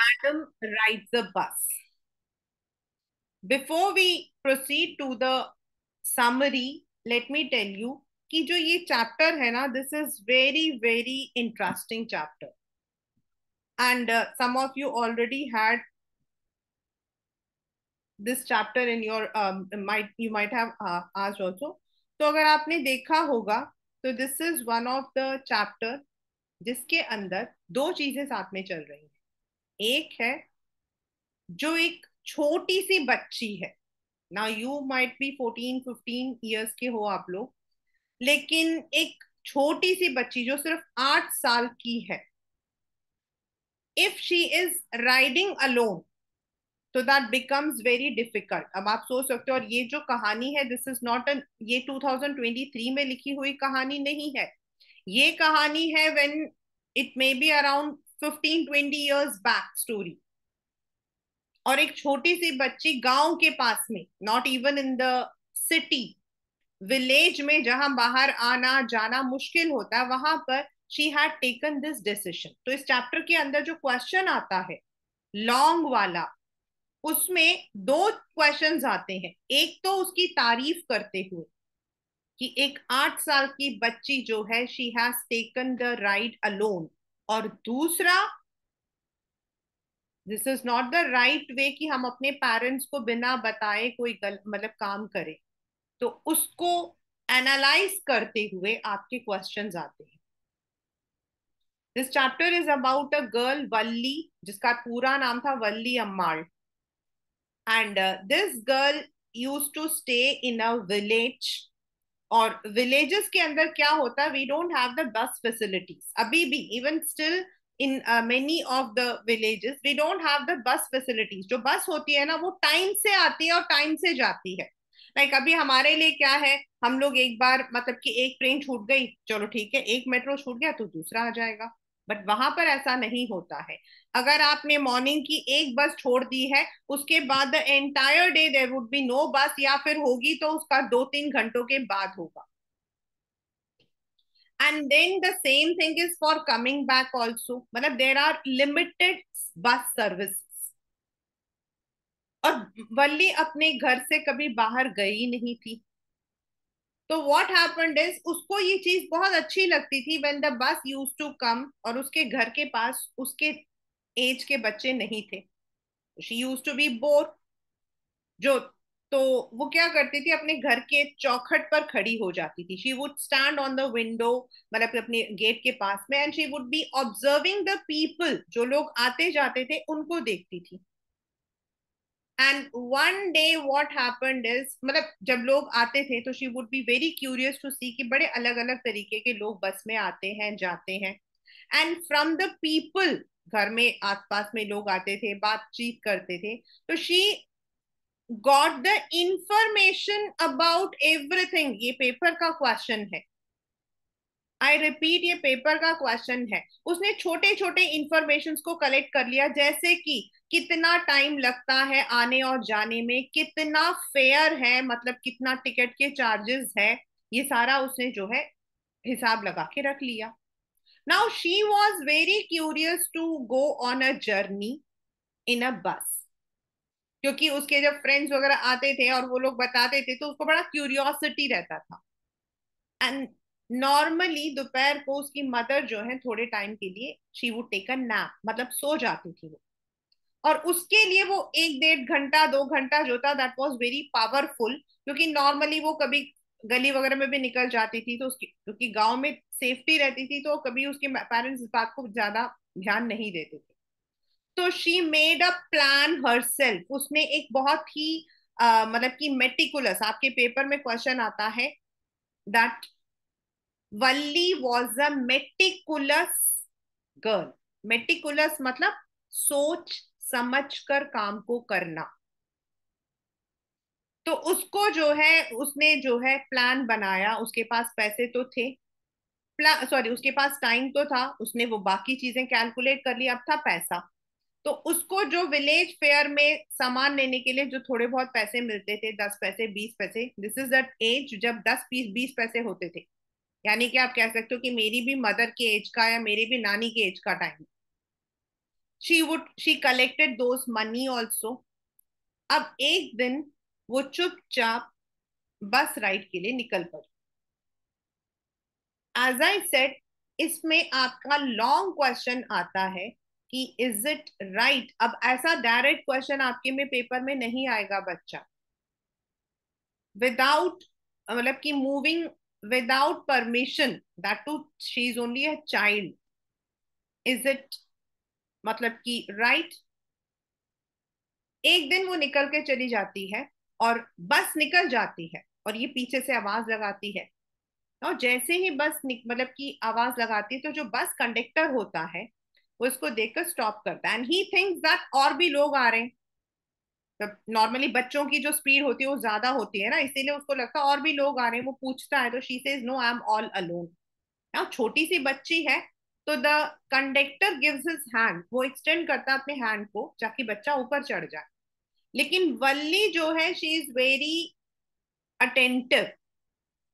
Madam rides a bus. Before we proceed to the summary, let me tell you कि जो ये chapter है ना, this is very very interesting chapter and some of you already had this chapter in your might you might have asked also. तो अगर आपने देखा होगा तो this is one of the chapter जिसके अंदर दो चीजें साथ में चल रही हैं. एक है जो एक छोटी सी बच्ची है. ना यू माइट बी 14-15 ईयर्स के हो आप लोग, लेकिन एक छोटी सी बच्ची जो सिर्फ 8 साल की है, if she is riding alone तो दैट बिकम्स वेरी डिफिकल्ट. अब आप सोच सकते हो, और ये जो कहानी है दिस इज नॉट एन ये 2023 में लिखी हुई कहानी नहीं है. ये कहानी है when it may be around 15-20 years back story. और एक छोटी सी बच्ची गांव के पास में, not even in the city, village में जहां बाहर आना जाना मुश्किल होता है, वहां पर she had taken this decision. तो इस चैप्टर के अंदर जो क्वेश्चन आता है लॉन्ग वाला, उसमें दो क्वेश्चंस आते हैं. एक तो उसकी तारीफ करते हुए कि एक 8 साल की बच्ची जो है she has taken the ride alone, और दूसरा this is not the right way कि हम अपने पेरेंट्स को बिना बताए कोई मतलब काम करें. तो उसको एनालाइज करते हुए आपके क्वेश्चंस आते हैं. This chapter is about a girl Valli, जिसका पूरा नाम था Valli Ammal. And this girl use to stay in a village. और विलेजेस के अंदर क्या होता है, we don't have the bus facilities अभी भी. Even still in many of the villages we don't have the bus facilities. जो बस होती है ना वो टाइम से आती है और टाइम से जाती है. लाइक अभी हमारे लिए क्या है, हम लोग एक बार मतलब कि एक ट्रेन छूट गई, चलो ठीक है, एक मेट्रो छूट गया तो दूसरा आ जाएगा. बट वहां पर ऐसा नहीं होता है. अगर आपने मॉर्निंग की एक बस छोड़ दी है, उसके बाद the entire day there would be no bus, या फिर होगी तो उसका 2-3 घंटों के बाद होगा. And then the same thing is for coming back also. मतलब there are limited bus service. और वल्ली अपने घर से कभी बाहर गई नहीं थी. तो व्हाट हैपेंड इज उसको ये चीज बहुत अच्छी लगती थी when the bus use to come, और उसके घर के पास उसके एज के बच्चे नहीं थे. She use to be bore. जो तो वो क्या करती थी, अपने घर के चौखट पर खड़ी हो जाती थी. She would stand on the window, मतलब अपने गेट के पास में, and she would be observing the people. जो लोग आते जाते थे उनको देखती थी. And one day what happened is, मतलब जब लोग आते थे तो she would be very curious to see कि बड़े अलग अलग तरीके के लोग बस में आते हैं जाते हैं. एंड फ्रॉम द पीपल, घर में आसपास में लोग आते थे, बातचीत करते थे, तो she got the information about everything. ये पेपर का क्वेश्चन है, आई रिपीट, ये पेपर का क्वेश्चन है. उसने छोटे छोटे इंफॉर्मेशन को कलेक्ट कर लिया, जैसे कि कितना टाइम लगता है आने और जाने में, कितना फेयर है, मतलब कितना टिकट के चार्जेस है, ये सारा उसने जो है हिसाब लगा के रख लिया. Now she was very curious to go on a journey in a bus, क्योंकि उसके जब फ्रेंड्स वगैरह आते थे और वो लोग बताते थे तो उसको बड़ा क्यूरियोसिटी रहता था. एंड नॉर्मली दोपहर को उसकी मदर जो है थोड़े टाइम के लिए she would take a nap, मतलब सो जाती थी वो. और उसके लिए वो 1-1.5-2 घंटा जो था दैट वाज वेरी पावरफुल, क्योंकि नॉर्मली वो कभी गली वगैरह में भी निकल जाती थी, तो उसकी क्योंकि गांव में सेफ्टी रहती थी तो कभी उसके पेरेंट्स इस बात को ज्यादा ध्यान नहीं देते थे. तो she made a plan herself. उसने एक बहुत ही मतलब कि मेटिकुलस, आपके पेपर में क्वेश्चन आता है that Valli was a meticulous girl. Meticulous मतलब सोच समझ कर काम को करना. तो उसको जो है उसने जो है प्लान बनाया. उसके पास पैसे तो थे, सॉरी उसके पास टाइम तो था, उसने वो बाकी चीजें कैलकुलेट कर ली, अब था पैसा. तो उसको जो विलेज फेयर में सामान लेने के लिए जो थोड़े बहुत पैसे मिलते थे, 10 पैसे 20 पैसे, दिस इज दैट एज जब 10 20 20 पैसे होते थे. यानी कि आप कह सकते हो कि मेरी भी मदर के एज का या मेरी भी नानी के एज का time. She collected those money also. अब एक दिन वो चुपचाप बस राइड के लिए निकल पड़ी। एज आई सेड, इसमें आपका लॉन्ग क्वेश्चन आता है कि इज इट राइट। अब ऐसा डायरेक्ट क्वेश्चन आपके में पेपर में नहीं आएगा बच्चा, विदाउट मतलब कि moving without permission, that too she is only a child, is it मतलब कि राइट। एक दिन वो निकल के चली जाती है और बस निकल जाती है और ये पीछे से आवाज लगाती है। और जैसे ही मतलब कि आवाज लगाती है तो जो बस कंडक्टर होता है वो इसको देखकर स्टॉप करता है, एंड ही थिंक्स दैट और भी लोग आ रहे हैं। नॉर्मली बच्चों की जो स्पीड होती है वो ज्यादा होती है ना, इसीलिए उसको लगता है और भी लोग आ रहे हैं। वो पूछता है तो she says no, I am all alone. ना छोटी सी बच्ची है, तो the conductor gives his hand, वो एक्सटेंड करता है अपने हैंड को ताकि बच्चा ऊपर चढ़ जाए। लेकिन वल्ली जो है, she is very attentive,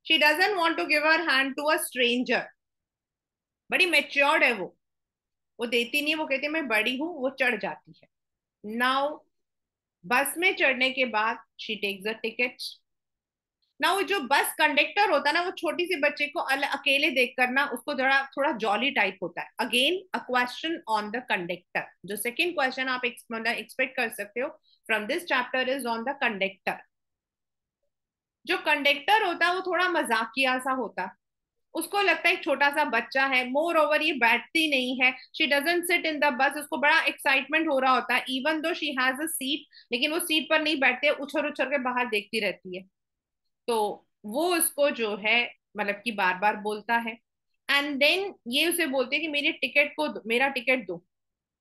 she doesn't want to give her hand to a stranger. बड़ी मेच्योर्ड है वो देती नहीं है, वो कहती है मैं बड़ी हूं, वो चढ़ जाती है। नाउ बस में चढ़ने के बाद शी टेक्स द टिकट। ना वो जो बस कंडक्टर होता है ना, वो छोटी सी बच्चे को अकेले देख कर ना उसको थोड़ा थोड़ा जॉली टाइप होता है। Again a question on the conductor, जो सेकंड क्वेश्चन आप एक्सपेक्ट कर सकते हो from this chapter is on the conductor. जो कंडक्टर होता है वो थोड़ा मजाकिया सा होता है, उसको लगता है एक छोटा सा बच्चा है। मोर ओवर ये बैठती नहीं है, she doesn't sit in the bus. उसको बड़ा एक्साइटमेंट हो रहा होता है, even though she has a seat, लेकिन वो सीट पर नहीं बैठते, उछल उछल के बाहर देखती रहती है। तो वो उसको जो है मतलब कि बार बार बोलता है, एंड देन ये उसे बोलते हैं कि मेरा टिकट दो।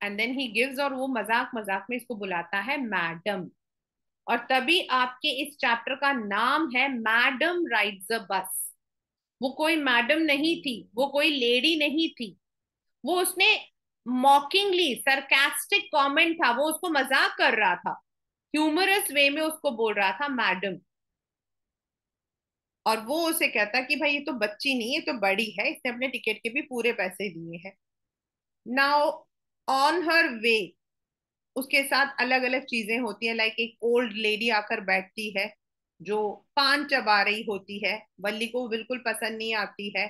एंड देन ही गिव्स, और वो मजाक मजाक में इसको बुलाता है मैडम। और तभी आपके इस चैप्टर का नाम है मैडम राइड्स अ बस। वो कोई मैडम नहीं थी, वो कोई लेडी नहीं थी, वो उसने मॉकिंगली सरकास्टिक कमेंट था, वो उसको मजाक कर रहा था, ह्यूमरस वे में उसको बोल रहा था मैडम। और वो उसे कहता कि भाई ये तो बच्ची नहीं है, तो बड़ी है, इसने अपने टिकट के भी पूरे पैसे दिए हैं। नाउ ऑन हर वे उसके साथ अलग अलग चीजें होती है, लाइक एक ओल्ड लेडी आकर बैठती है जो पान चबा रही होती है, वल्ली को वो बिल्कुल पसंद नहीं आती है।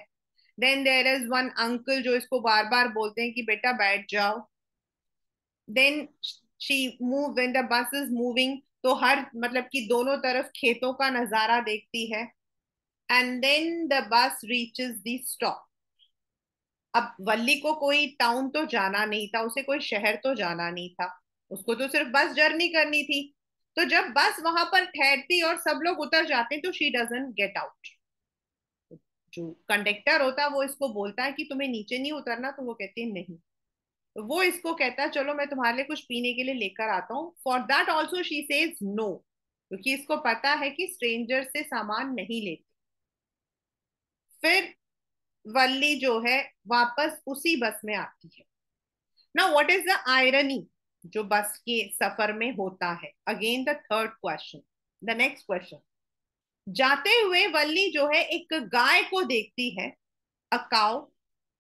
Then there is one uncle जो इसको बार बार बोलते हैं कि बेटा बैठ जाओ। Then she move when the bus is moving, तो हर मतलब कि दोनों तरफ खेतों का नजारा देखती है। And then the bus reaches the stop. अब वल्ली को कोई टाउन तो जाना नहीं था, उसे कोई शहर तो जाना नहीं था, उसको तो सिर्फ बस जर्नी करनी थी। तो जब बस वहां पर ठहरती और सब लोग उतर जाते तो शी डजंट गेट आउट। जो कंडक्टर होता है वो इसको बोलता है कि तुम्हें नीचे नहीं उतरना, तो वो कहती है नहीं। तो वो इसको कहता है चलो मैं तुम्हारे लिए कुछ पीने के लिए लेकर आता हूँ। For that also she says no, क्योंकि इसको पता है कि स्ट्रेंजर से सामान नहीं लेते। फिर वल्ली जो है वापस उसी बस में आती है। ना व्हाट इज द आयरनी जो बस के सफर में होता है? Again the third question, the next question. जाते हुए वल्ली जो है एक गाय को देखती है, अ काउ,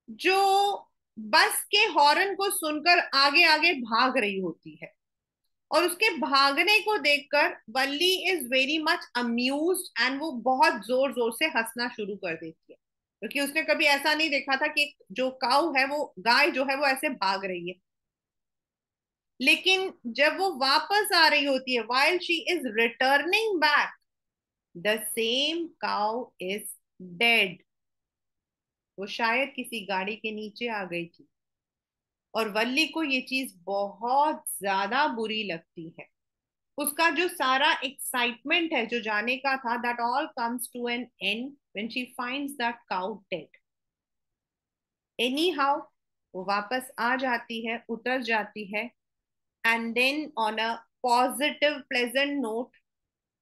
जो बस के हॉर्न को सुनकर आगे आगे भाग रही होती है। और उसके भागने को देखकर Valli is very much amused, and वो बहुत जोर जोर से हंसना शुरू कर देती है, क्योंकि उसने कभी ऐसा नहीं देखा था कि जो काऊ है, वो गाय जो है वो ऐसे भाग रही है। लेकिन जब वो वापस आ रही होती है, while she is returning back, the same cow is dead। वो शायद किसी गाड़ी के नीचे आ गई थी। और वल्ली को ये चीज बहुत ज्यादा बुरी लगती है। उसका जो सारा एक्साइटमेंट है जो जाने का था, that all comes to an end when she finds that cow dead. Anyhow वो वापस आ जाती है, उतर जाती है, and then on a positive pleasant note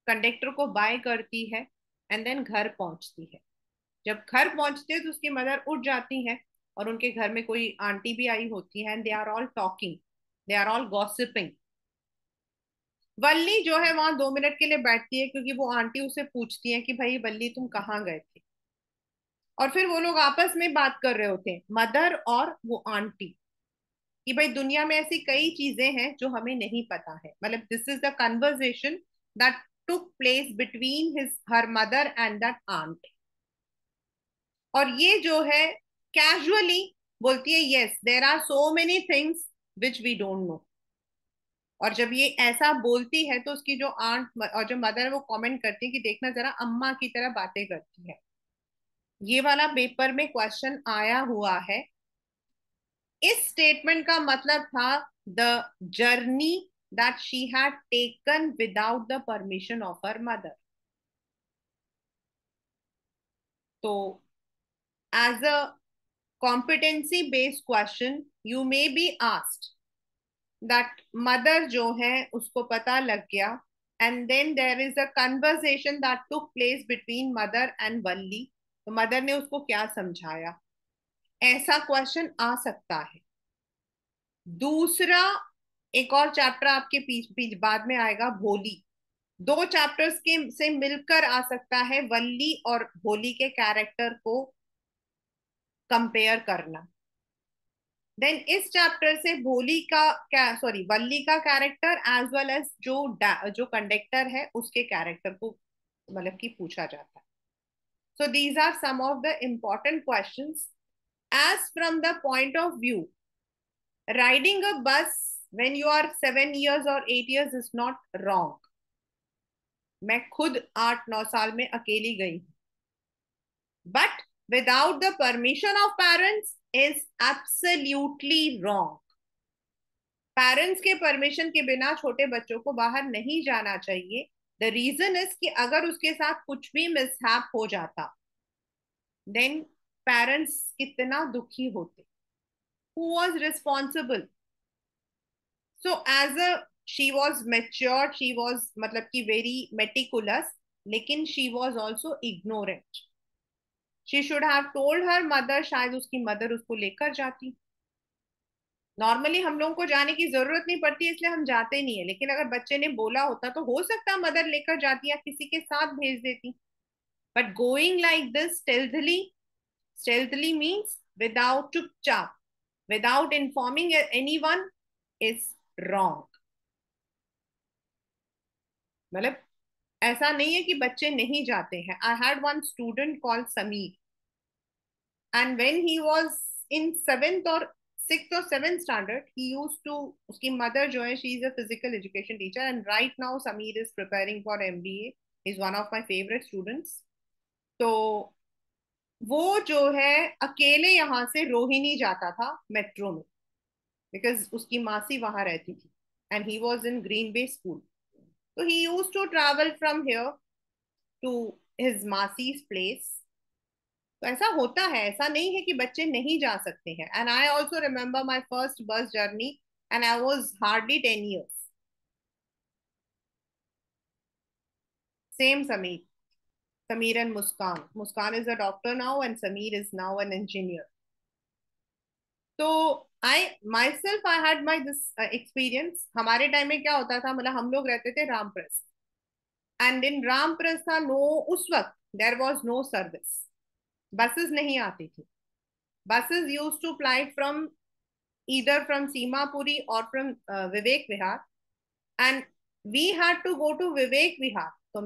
conductor को बाय करती है, एंड देन घर पहुंचती है। जब घर पहुंचती है तो उसकी मदर उठ जाती है, और उनके घर में कोई आंटी भी आई होती है, and they are all talking, they are all gossiping. Valli जो है वहां 2 मिनट के लिए बैठती है, क्योंकि वो आंटी उसे पूछती है कि भाई वल्ली तुम कहाँ गए थे। और फिर वो लोग आपस में बात कर रहे होते हैं, मदर और वो आंटी। कि भाई दुनिया में ऐसी कई चीजें हैं जो हमें नहीं पता है। मतलब this is the conversation that took place between his her mother and that aunt. और ये जो है कैजुअली बोलती है, yes there are so many things which we don't know. और जब ये ऐसा बोलती है तो उसकी जो आंट और जो मदर है वो कमेंट करती है कि देखना जरा अम्मा की तरह बातें करती है। ये वाला पेपर में क्वेश्चन आया हुआ है। इस स्टेटमेंट का मतलब था the journey that she had taken without the permission of her mother. तो as a competency based question you may be asked that mother जो है उसको पता लग गया, and then there is a conversation that took place between mother and वल्ली। तो mother ने उसको क्या समझाया, ऐसा क्वेश्चन आ सकता है। दूसरा, एक और चैप्टर आपके पीछ पीछ बाद में आएगा, भोली। दो चैप्टर्स के से मिलकर आ सकता है वल्ली और भोली के कैरेक्टर को कंपेयर करना। देन इस चैप्टर से भोली का क्या, सॉरी, वल्ली का कैरेक्टर एज वेल एज जो कंडक्टर है उसके कैरेक्टर को मतलब कि पूछा जाता है। So these are some of the important questions as from the point of view. Riding a bus when you are 7 years और 8 years इज नॉट रॉन्ग। मैं खुद 8-9 साल में अकेली गई, but without the permission of parents is absolutely wrong. Parents के permission के बिना छोटे बच्चों को बाहर नहीं जाना चाहिए। द रीजन इज कि अगर उसके साथ कुछ भी मिसहैप हो जाता, देन पेरेंट्स कितना दुखी होते। Who was responsible? So as a she was mature, she was मतलब कि वेरी मेटिकुलस, लेकिन she was also ignorant. She should have told her mother, शायद उसकी मदर उसको लेकर जाती। नॉर्मली हम लोगों को जाने की जरूरत नहीं पड़ती इसलिए हम जाते नहीं है, लेकिन अगर बच्चे ने बोला होता तो हो सकता मदर लेकर जाती या किसी के साथ भेज देती। But going like this stealthily, stealthily means without, चुपचाप, without informing anyone, is wrong. मतलब ऐसा नहीं है कि बच्चे नहीं जाते हैं। I had one student called Sameer, and when he was in 7th or 6th or 7th standard, he used to, उसकी मदर जो है, she is a physical education teacher, and right now Sameer is preparing for MBA, is one of my favourite students. तो वो जो है अकेले यहाँ से रोहिणी जाता था मेट्रो में, बिकॉज उसकी मासी वहां रहती थी, and he was in Green Bay School. तो he use to travel from here to his मासीज प्लेस। तो ऐसा होता है, ऐसा नहीं है कि बच्चे नहीं जा सकते हैं। And I also remember my first bus journey, and I was hardly 10 years। Same Sameer, Sameer and Muskan, Muskan is a doctor now and Sameer is now an engineer. तो I myself I had my this experience. हमारे time में क्या होता था, मतलब हम लोग रहते थे रामप्रस, एंड इन रामप्रस था नो, उस वक्त there was no service, buses नहीं आती थी। buses used to fly from either from Seemapuri or from Vivek Vihar, and we had to go to Vivek Vihar। तो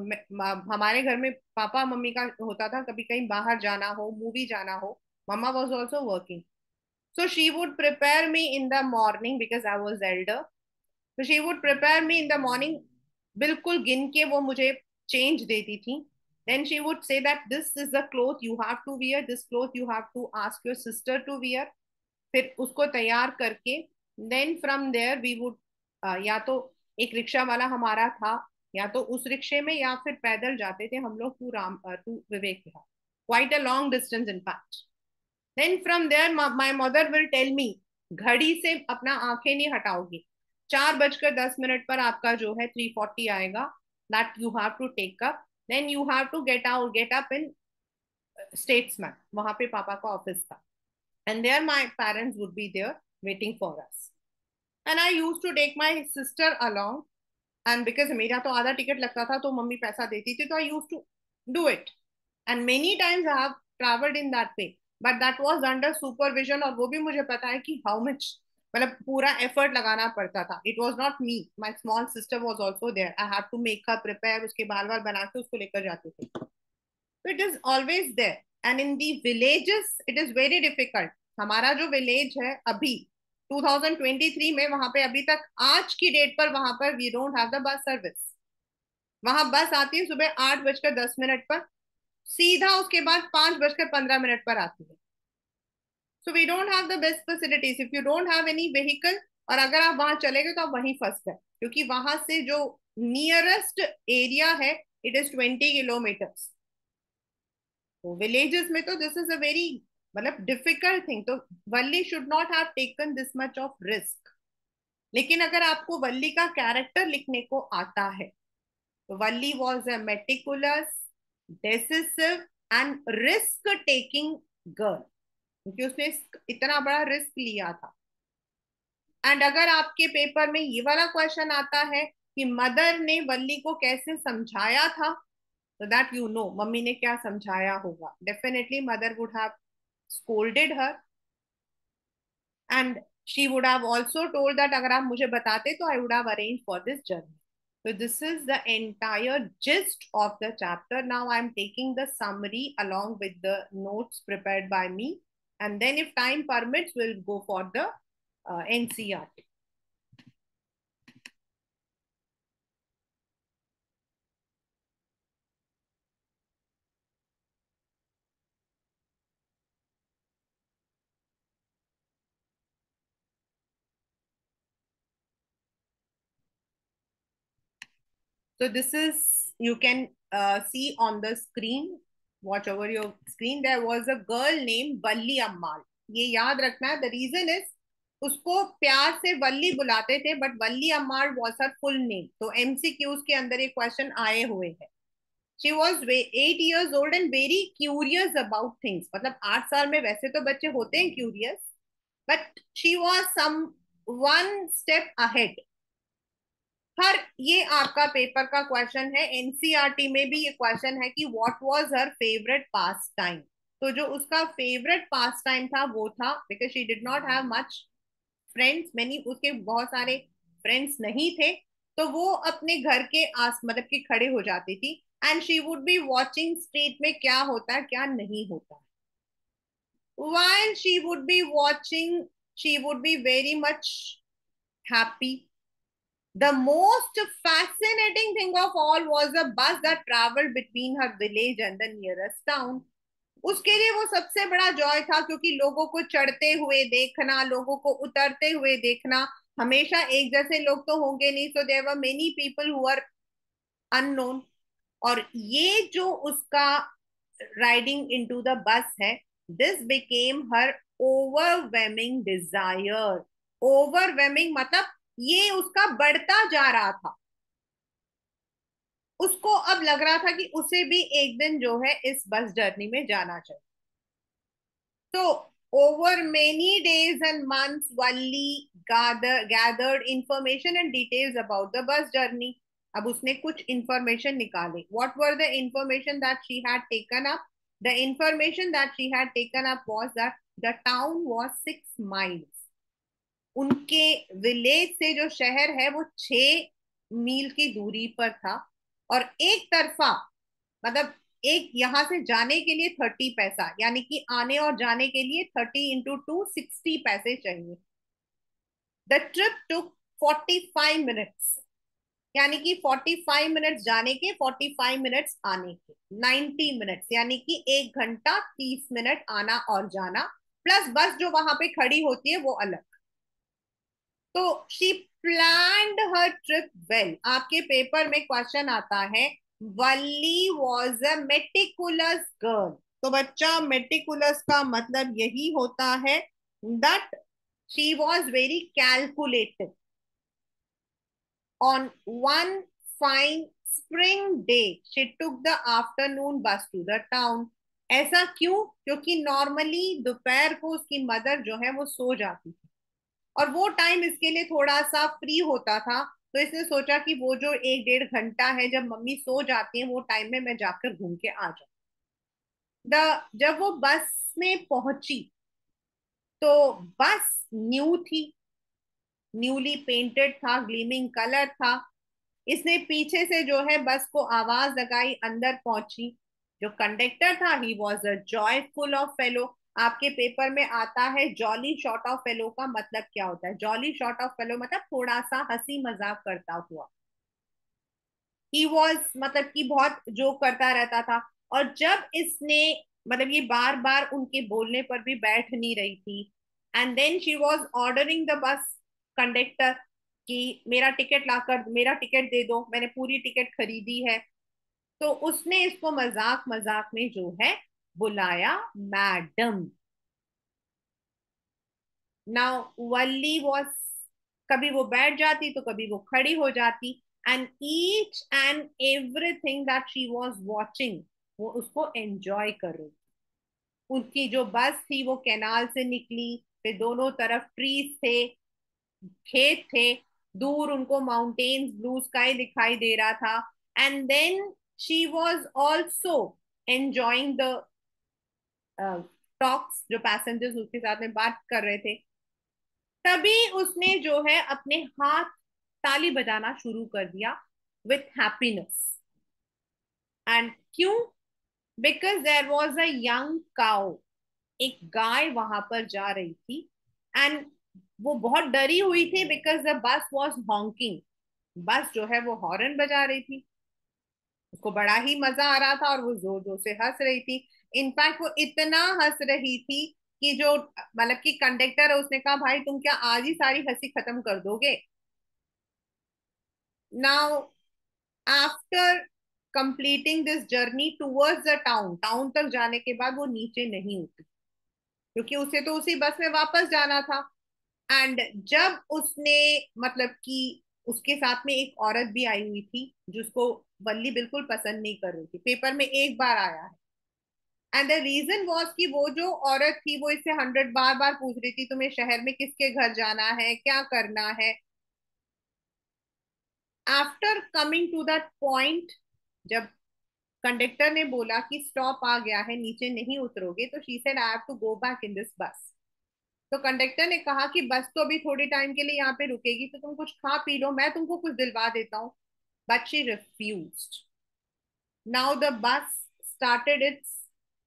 हमारे घर में पापा मम्मी का होता था, कभी कहीं बाहर जाना हो, मूवी जाना हो, mama was also working, so she would prepare me in the morning because I was elder। so she would prepare me in the morning, बिल्कुल गिन के वो मुझे चेंज देती थी। then she would say that this is the cloth you have to wear, this cloth you have to ask your sister to wear। फिर उसको तैयार करके then from there we would, या तो एक रिक्शा वाला हमारा था, या तो उस रिक्शे में, या फिर पैदल जाते थे हम लोग to Vivek Vihar, quite a long distance in fact. Then from there my mother will tell me, घड़ी से अपना आंखें नहीं हटाओगी, 4:10 पर आपका जो है 3:40 आएगा, that you have to take up, then you have to get up in Statesman, वहां पे पापा का ऑफिस था, and there my parents would be there waiting for us, and I used to take my sister along, and because मेरा तो आधा ticket लगता था तो मम्मी पैसा देती थी, तो I used to do it, and many times I have traveled in that way, but that was under supervision, और वो भी मुझे पता है कि how much, मतलब पूरा एफर्ट लगाना पड़ता था. It was not me, my small sister was also there. I have to make her prepare, उसके बाल बाल बना के उसको लेकर जाते थे. तो it is always there. And in the villages it is very difficult. हमारा जो विलेज है अभी 2023 में, वहां पे अभी तक आज की डेट पर वहां पर we don't have the bus service. वहां बस आती है सुबह 8:10 पर, सीधा उसके बाद 5:15 पर आती है. So we don't have the best facilities if you don't have any vehicle. और अगर आप वहां चले गए तो आप वहीं फंस गए, क्योंकि वहां से जो नियरेस्ट एरिया है इट इज 20 किलोमीटर्स. तो विलेजेस में तो दिस इज अ वेरी मतलब डिफिकल्ट थिंग. तो Valli should not have taken this much of risk. लेकिन अगर आपको वल्ली का कैरेक्टर लिखने को आता है तो Valli was a meticulous, decisive and risk taking girl, क्योंकि उसने इतना बड़ा रिस्क लिया था. एंड अगर आपके पेपर में ये वाला क्वेश्चन आता है कि मदर ने वल्ली को कैसे समझाया था, तो दैट यू नो मम्मी ने क्या समझाया होगा. Definitely mother would have scolded her, and she would have also told that अगर आप मुझे बताते तो I would have arranged for this journey. So this is the entire gist of the chapter. Now I'm taking the summary along with the notes prepared by me, and then if time permits we'll go for the NCRT. So this is, you can see on the screen, watch over your screen, there was a girl named Valli Ammal. ये याद रखना है. The reason is उसको प्यार से वल्ली बुलाते थे, but Valli Ammar was her full name. तो एमसीक्यूज के अंदर एक क्वेश्चन आए हुए हैं. She was 8 years old and very curious about things. मतलब 8 साल में वैसे तो बच्चे होते हैं curious, but she was some one step ahead. हर ये आपका पेपर का क्वेश्चन है. एनसीईआरटी में भी ये क्वेश्चन है कि what was her favourite pass time. तो जो उसका फेवरेट पास टाइम था वो था, because she did not have much friends, many उसके बहुत सारे फ्रेंड्स नहीं थे, तो वो अपने घर के आस मतलब कि खड़े हो जाती थी. And she would be watching street में क्या होता है क्या नहीं होता. while she would be watching, she would be very much happy. The most fascinating thing of all was a bus that traveled between her village and the nearest town. उसके लिए वो सबसे बड़ा जॉय था, क्योंकि लोगों को चढ़ते हुए देखना, लोगों को उतरते हुए देखना. हमेशा एक जैसे लोग तो होंगे नहीं, so there were many people who are unknown. और ये जो उसका राइडिंग इनटू द बस है, this became her overwhelming desire. Overwhelming मतलब ये उसका बढ़ता जा रहा था. उसको अब लग रहा था कि उसे भी एक दिन जो है इस बस जर्नी में जाना चाहिए. So, over many days and months, Valli gathered information and details about the bus journey. अब उसने कुछ information निकाले. What were the information that she had taken up? The information that she had taken up was that the town was 6 miles. उनके village से जो शहर है वो 6 मील की दूरी पर था. और एक तरफा मतलब एक यहां से जाने के लिए 30 पैसा, यानी कि आने और जाने के लिए 30 × 2 60 पैसे चाहिए. द ट्रिप टुक 45 मिनट्स, यानी कि 45 मिनट्स जाने के, 45 मिनट्स आने के, 90 मिनट्स, यानी कि 1 घंटा 30 मिनट आना और जाना, प्लस बस जो वहां पे खड़ी होती है वो अलग. तो she planned her trip well. आपके पेपर में क्वेश्चन आता है वल्ली वॉज अ मेटिकुलस गर्ल. तो बच्चा मेटिकुलस का मतलब यही होता है that she was very calculative. On one fine spring day she took the afternoon बस टू द टाउन. ऐसा क्यों? क्योंकि नॉर्मली दोपहर को उसकी मदर जो है वो सो जाती थी, और वो टाइम इसके लिए थोड़ा सा फ्री होता था. तो इसने सोचा कि वो जो 1 1.5 घंटा है जब मम्मी सो जाती है, वो टाइम में मैं जाकर घूम के आ जाऊं. द जब वो बस में पहुंची तो बस न्यू थी. न्यूली पेंटेड था, ग्लीमिंग कलर था। इसने पीछे से जो है बस को आवाज लगाई, अंदर पहुंची। जो कंडक्टर था, he was a joyful of fellow. आपके पेपर में आता है जॉली शॉर्ट ऑफ फेलो का मतलब क्या होता है? जॉली शॉर्ट ऑफ फेलो मतलब थोड़ा सा हंसी मजाक करता हुआ। ही वॉज मतलब कि बहुत जोक करता रहता था। और जब इसने मतलब ये बार बार उनके बोलने पर भी बैठ नहीं रही थी, and then she was ordering the bus conductor कि मेरा टिकट लाकर, मेरा टिकट दे दो, मैंने पूरी टिकट खरीदी है। तो उसने इसको मजाक मजाक में जो है बुलाया मैडम। नाउ वल्ली वॉज, कभी वो बैठ जाती तो कभी वो खड़ी हो जाती, and each and everything that she was watching, वो उसको एंजॉय कर रही थी। उनकी जो बस थी वो कैनाल से निकली, फिर दोनों तरफ ट्रीज थे, खेत थे, दूर उनको माउंटेन्स, ब्लू स्काई दिखाई दे रहा था। And then she was also enjoying the talks, जो पैसेंजर्स उसके साथ में बात कर रहे थे। तभी उसने जो है अपने हाथ ताली बजाना शुरू कर दिया विथ हैप्पीनेस। एंड क्यों? Because there was a young cow, एक गाय वहां पर जा रही थी। एंड वो बहुत डरी हुई थी because the bus was honking. बस जो है वो हॉर्न बजा रही थी। उसको बड़ा ही मजा आ रहा था और वो जोर जोर से हंस रही थी। इनफैक्ट वो इतना हंस रही थी कि जो मतलब कि कंडक्टर है उसने कहा, भाई तुम क्या आज ही सारी हंसी खत्म कर दोगे? Now after completing this journey towards the town, town तक जाने के बाद वो नीचे नहीं उतरी क्योंकि उसे तो उसी बस में वापस जाना था। एंड जब उसने मतलब कि उसके साथ में एक औरत भी आई हुई थी जिसको बल्ली बिल्कुल पसंद नहीं कर रही थी, पेपर में एक बार आया है। एंड द रीजन वॉज कि वो जो औरत थी वो इससे 100 बार बार पूछ रही थी, तुम्हें शहर में किसके घर जाना है, क्या करना है। After coming to that point, जब कंडक्टर ने बोला कि स्टॉप आ गया है, नीचे नहीं उतरोगे, तो she said I have to go back in this bus. तो कंडक्टर ने कहा कि बस तो अभी थोड़ी टाइम के लिए यहाँ पे रुकेगी, तो तुम कुछ खा पी लो, मैं तुमको कुछ दिलवा देता हूँ। But she refused. Now the bus started its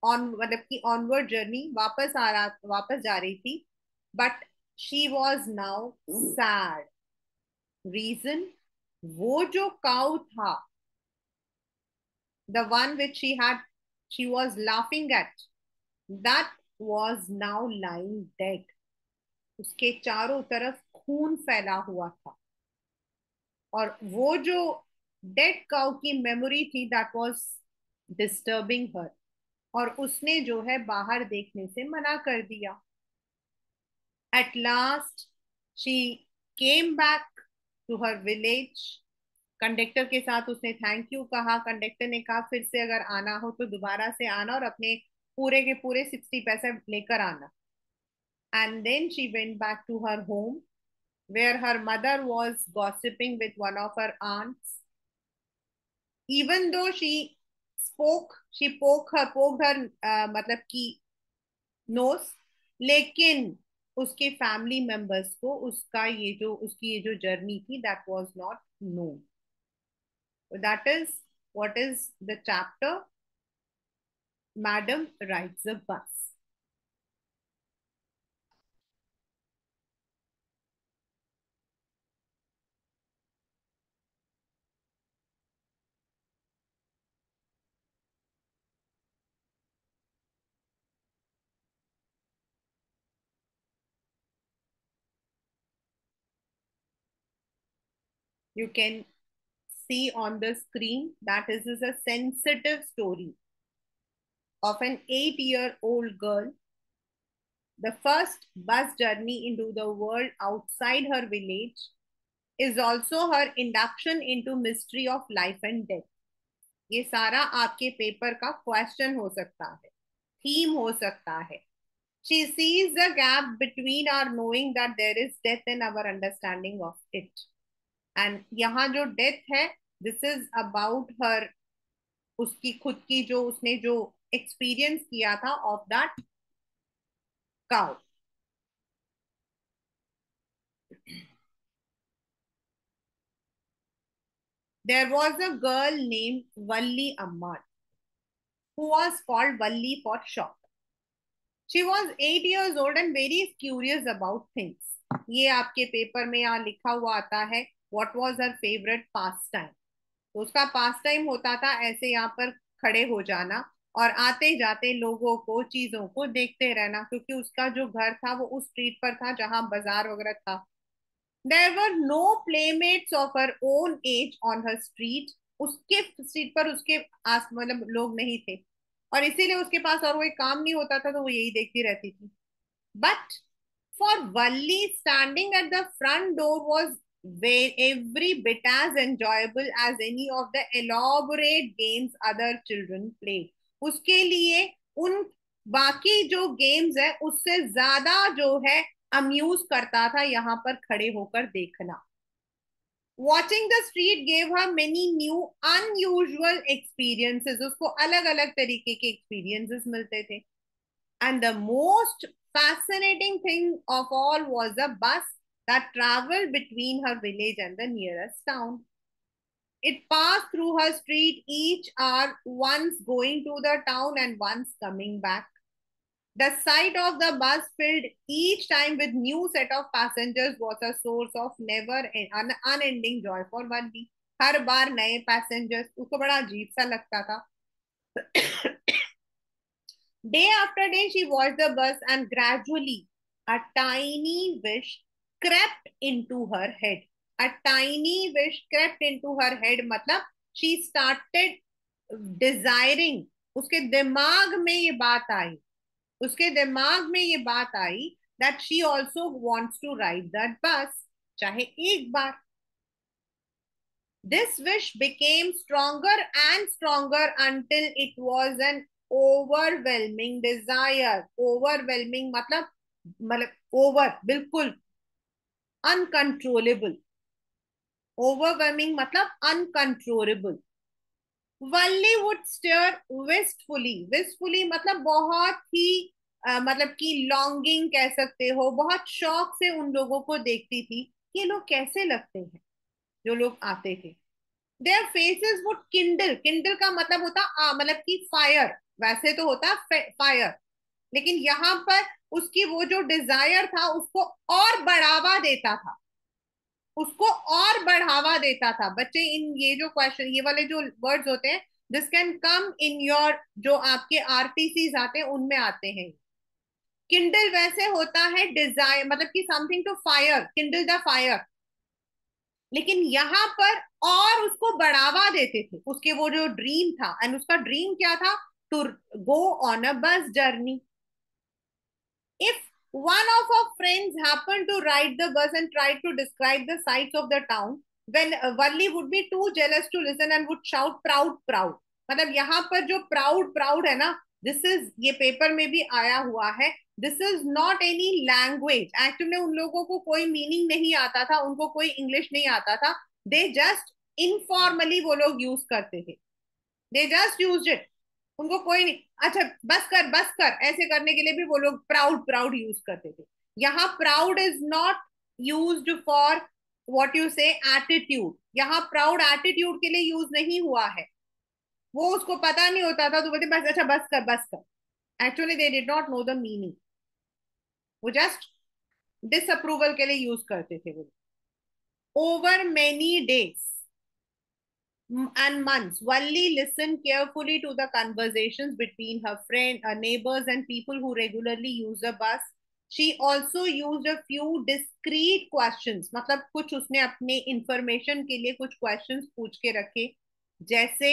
on मतलब की ऑनवर्ड जर्नी, वापस जा रही थी। But she was now sad. Reason, वो जो काउ था, the one which she was laughing at, that was now lying dead. उसके चारों तरफ खून फैला हुआ था। और वो जो डेड काउ की मेमोरी थी, दैट वाज डिस्टर्बिंग हर। और उसने जो है बाहर देखने से मना कर दिया। At last she came back to her village. Conductor के साथ उसने थैंक यू कहा। कंडक्टर ने कहा फिर से अगर आना हो तो दोबारा से आना और अपने पूरे के पूरे 60 पैसे लेकर आना। And then she went back to her home where her mother was gossiping with one of her aunts. Even though she poked her मतलब की नोज, लेकिन उसके फैमिली मेंबर्स को उसकी ये जो जर्नी थी, that was not known. That is what is the chapter madam rides a bus. You can see on the screen that is a sensitive story of an 8-year-old girl. The first bus journey into the world outside her village is also her induction into mystery of life and death. ये सारा आपके paper का question हो सकता है, theme हो सकता है। She sees the gap between our knowing that there is death and our understanding of it. And यहाँ जो डेथ है, this is about her, उसकी खुद की जो उसने जो एक्सपीरियंस किया था of that cow. There was a girl named Valli Amman, who was called Valli for short. She was 8 years old and very curious about things. ये आपके पेपर में यहाँ लिखा हुआ आता है, what was her favorite pastime. तो उसका पास टाइम होता था ऐसे यहाँ पर खड़े हो जाना और आते जाते लोगों को चीजों को देखते रहना, क्योंकि उसका जो घर था वो उस स्ट्रीट पर था जहां बाजार वगैरह था. There were no playmates of her own age on her street. उसके स्ट्रीट पर उसके आस मतलब लोग नहीं थे, और इसीलिए उसके पास और कोई काम नहीं होता था तो वो यही देखती रहती थी. But for Valli, standing at the front door was every bit as enjoyable as any of the elaborate games other children played. उसके लिए उन बाकी जो गेम्स है उससे ज्यादा जो है अम्यूज करता था यहाँ पर खड़े होकर देखना. Watching the street gave her many new unusual experiences. उसको अलग अलग तरीके के experiences मिलते थे. And the most fascinating thing of all was a bus that traveled between her village and the nearest town. It passed through her street each hour, once going to the town and once coming back. The sight of the bus filled each time with new set of passengers was a source of never unending joy for Valli. हर बार नए passengers, उसको बड़ा अजीब सा लगता था. Day after day, she watched the bus, and gradually a tiny wish crept into her head. A tiny wish crept into her head, मतलब she started desiring. उसके दिमाग में ये बात आई, उसके दिमाग में ये बात आई that she also wants to ride that bus, चाहे एक बार. This wish became stronger and stronger until it was an overwhelming desire. Overwhelming मतलब over बिल्कुल uncontrollable. Overwhelming मतलब uncontrollable. Valli would stare wistfully. Wistfully मतलब बहुत ही मतलब कि longing कह सकते हो, बहुत शौक से उन लोगों को देखती थी. ये लोग कैसे लगते हैं जो लोग आते थे. Their faces would Kindle. Kindle का मतलब होता मतलब कि फायर. वैसे तो होता फायर, लेकिन यहाँ पर उसकी वो जो डिजायर था उसको और बढ़ावा देता था, उसको और बढ़ावा देता था. बच्चे इन ये जो क्वेश्चन, ये वाले जो वर्ड्स होते हैं, this can come in your जो आपके आरटीसीज आते हैं उनमें आते हैं. किंडल वैसे होता है डिजायर, मतलब कि something to fire, kindle the fire. लेकिन यहाँ पर और उसको बढ़ावा देते थे उसके वो जो ड्रीम था. एंड उसका ड्रीम क्या था? To go on a bus journey. If one of our friends happened to ride the bus and tried to describe the sights of the town, then Valli would be too jealous to listen and would shout proud proud. मतलब यहाँ पर जो proud proud है ना, this is, ये paper में भी आया हुआ है, this is not any language. Actually उन लोगों को कोई मीनिंग नहीं आता था, उनको कोई इंग्लिश नहीं आता था. दे जस्ट इनफॉर्मली वो लोग यूज करते थे. They just use it. उनको कोई नहीं. अच्छा बस कर ऐसे करने के लिए भी वो लोग प्राउड प्राउड यूज करते थे. यहाँ proud is not used for what you से एटीट्यूड. यहाँ प्राउड एटीट्यूड के लिए यूज नहीं हुआ है. वो उसको पता नहीं होता था तो बोलते बस, अच्छा बस कर बस कर. Actually they did not know the meaning. वो जस्ट डिसअप्रूवल के लिए यूज करते थे वो. Over many days and months, Valli listened carefully to the conversations between her friend, her neighbors, and people who regularly use the bus. She also used a few discreet questions. मतलब कुछ उसने अपने information के लिए कुछ questions पूछ के रखे. जैसे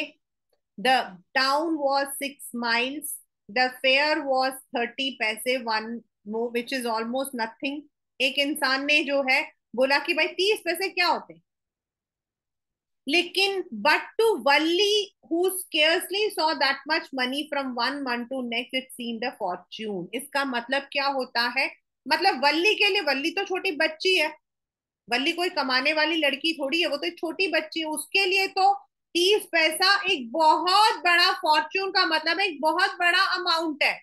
the town was 6 miles, the fare was 30 पैसे, one more, which is almost nothing. एक इंसान ने जो है बोला कि भाई 30 पैसे क्या होते हैं. लेकिन but to Valli who scarcely saw that much money from one month to next, it seemed a fortune. इसका मतलब क्या होता है? मतलब वल्ली के लिए, वल्ली तो छोटी बच्ची है, वल्ली कोई कमाने वाली लड़की थोड़ी है, वो तो एक छोटी बच्ची है. उसके लिए तो 30 पैसा एक बहुत बड़ा फॉर्च्यून का मतलब एक बहुत बड़ा अमाउंट है.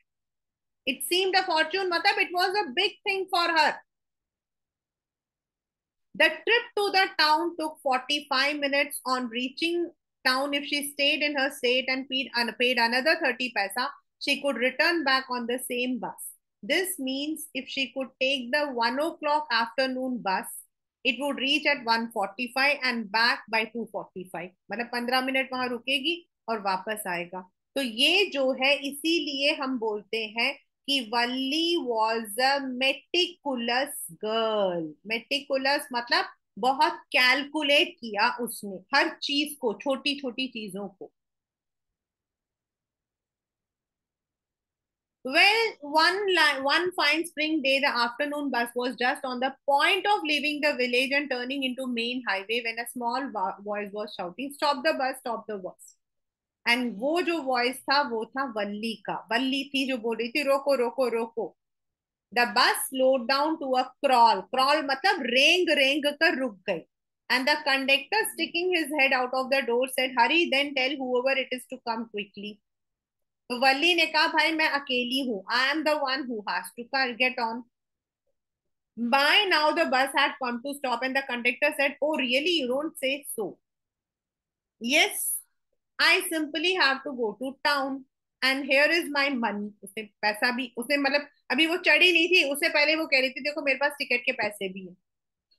इट सीम्ड अ फॉर्च्यून मतलब it was a big thing for her. The trip to the town took 45 minutes. On reaching town, if she stayed in her state and paid another 30 paisa, she could return back on the same bus. This means if she could take the 1 o'clock afternoon bus, it would reach at 1:45 and back by 2:45. मतलब 15 minute वहां रुकेगी और वापस आएगा. तो ये जो है, इसीलिए हम बोलते हैं कि Valli was a meticulous girl. Meticulous मतलब बहुत कैलकुलेट किया उसने हर चीज को, छोटी छोटी चीजों को. Well, one fine spring day, the afternoon bus was just on the point of leaving the village and turning into main highway when a small voice was shouting, "Stop the bus! Stop the bus!" And वो जो voice था वो था वल्ली का. वल्ली थी जो बोल रही थी, रोको रोको रोको. The bus slowed down to a crawl. Crawl मतलब रेंग रेंग कर रुक गई. And the conductor, sticking his head out of the door, said, "Hurry, then tell whoever it is to come quickly." तो वल्ली ने कहा, भाई मैं अकेली हूँ. I am the one who has to get on. By now the bus had come to stop and the conductor said, "Oh really, you don't say so." "Yes, I simply have to go to town and here is my money." उसने पैसा भी, उसने मतलब अभी वो चढ़ी नहीं थी, उससे पहले वो कह रही थी, देखो मेरे पास टिकट के पैसे भी हैं.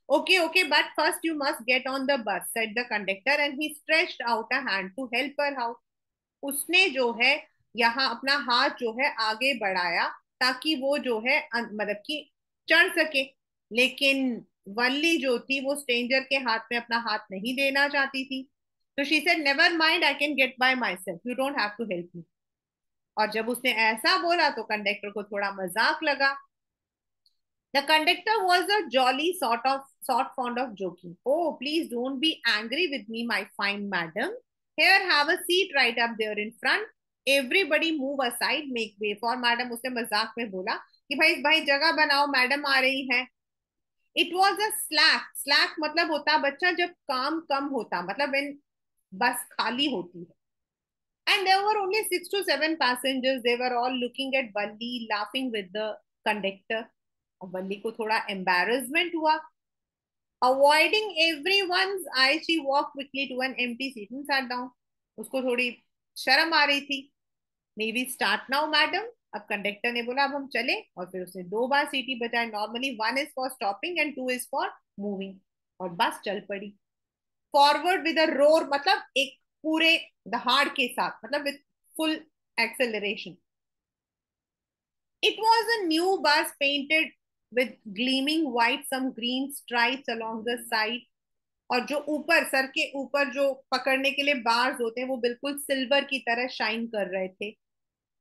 "Okay, okay, but first you must get on the bus," said the conductor and he stretched out a hand to help her out. उसने जो है यहाँ अपना हाथ जो है आगे बढ़ाया ताकि वो जो है मतलब कि चढ़ सके. लेकिन वल्ली जो थी वो स्ट्रेंजर के हाथ में अपना हाथ नहीं देना चाहती थी. तो she said, "never mind, I can get by myself, you don't have to help me." और जब उसने ऐसा बोला तो कंडक्टर को थोड़ा मजाक लगा. The conductor was a jolly sort fond of joking. "Oh, please don't be angry with me, my fine madam. Here, have a seat right up there in front. Everybody move aside, make way for madam." उसने मजाक में बोला कि भाई भाई जगह बनाओ, madam आ रही हैं. It was a slack. Slack मतलब होता बच्चा जब काम कम होता, मतलब when बस खाली होती है. And there were only 6 to 7 passengers. They were all looking at Valli, laughing with the conductor. और वल्ली को थोड़ा एम्बेरसमेंट हुआ. Avoiding everyone's eye, she walked quickly to an empty seat and sat down. उसको थोड़ी शर्म आ रही थी. "May we start now, madam?" अब कंडक्टर ने बोला अब हम चले, और फिर उसने 2 बार सीटी बजाई. Normally 1 is for stopping and 2 is for moving. और बस चल पड़ी. फॉरवर्ड विद अ रोर मतलब एक पूरे दहाड़ के साथ, मतलब with full acceleration. It was a new bus painted with gleaming white, some green stripes along the side. और जो ऊपर सर के ऊपर जो पकड़ने के लिए बार्स होते हैं वो बिल्कुल सिल्वर की तरह शाइन कर रहे थे.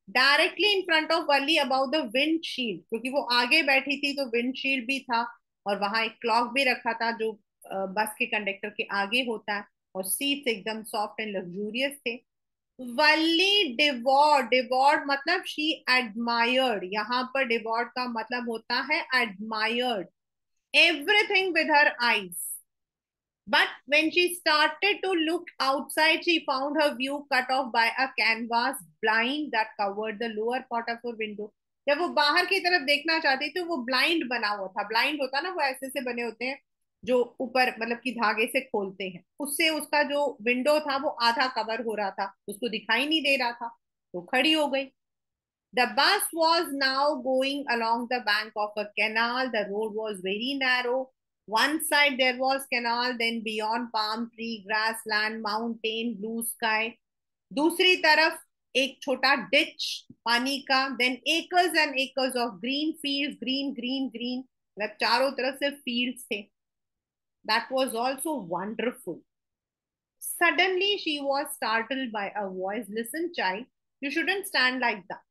Directly in front of Wali about the wind shield, क्योंकि वो आगे बैठी थी तो विंड शील्ड भी था. और वहां एक क्लॉक भी रखा था जो बस के कंडक्टर के आगे होता है. और सीट्स एकदम सॉफ्ट एंड लग्जूरियस थे. वल्ली डिवॉर्ड. डिवॉर्ड मतलब शी एडमायर्ड. यहाँ पर डिवॉर्ड का मतलब होता है admired everything with her eyes. But when she started to look outside, she found her view cut off by a canvas blind that covered the lower part of her window. जब वो बाहर की तरफ देखना चाहती थी तो वो ब्लाइंड बना हुआ था. ब्लाइंड होता ना, वो ऐसे से बने होते हैं जो ऊपर मतलब कि धागे से खोलते हैं. उससे उसका जो विंडो था वो आधा कवर हो रहा था, उसको दिखाई नहीं दे रहा था. तो खड़ी हो गई. The bus was now going along the bank of a canal. The road was very narrow. One side there was canal, then beyond palm tree, grassland, mountain, blue sky. दूसरी तरफ एक छोटा ditch पानी का. Then acres and acres of green fields, green, green, green. मतलब चारों तरफ से fields थे. That was also wonderful. Suddenly she was startled by a voice. "Listen, child, you shouldn't stand like that."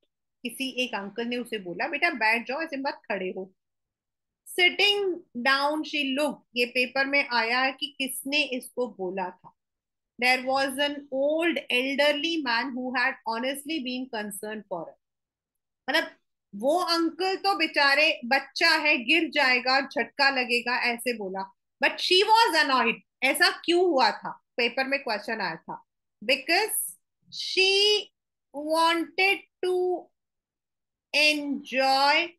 किसी एक अंकल ने उसे बोला, बेटा बैठ जाओ, ऐसे मत खड़े हो. Sitting down she look. ये पेपर में आया है कि किसने इसको बोला था. There was an old elderly man who had honestly been concern for her. मतलब वो अंकल तो बेचारे, बच्चा है गिर जाएगा झटका लगेगा ऐसे बोला. But she was annoyed. ऐसा क्यों हुआ था, पेपर में क्वेश्चन आया था. Because she wanted to enjoy.